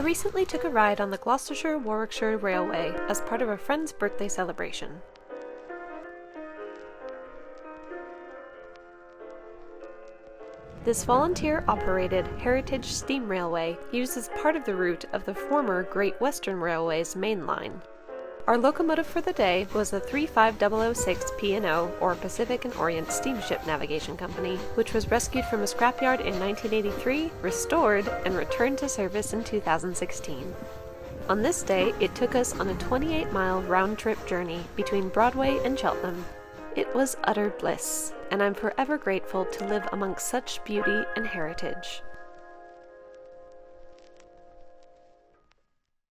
recently took a ride on the Gloucestershire-Warwickshire Railway as part of a friend's birthday celebration. This volunteer-operated heritage steam railway uses part of the route of the former Great Western Railway's main line. Our locomotive for the day was the 35006 P&O, or Pacific and Orient Steamship Navigation Company, which was rescued from a scrapyard in 1983, restored, and returned to service in 2016. On this day, it took us on a 28-mile round-trip journey between Broadway and Cheltenham. It was utter bliss, and I'm forever grateful to live amongst such beauty and heritage.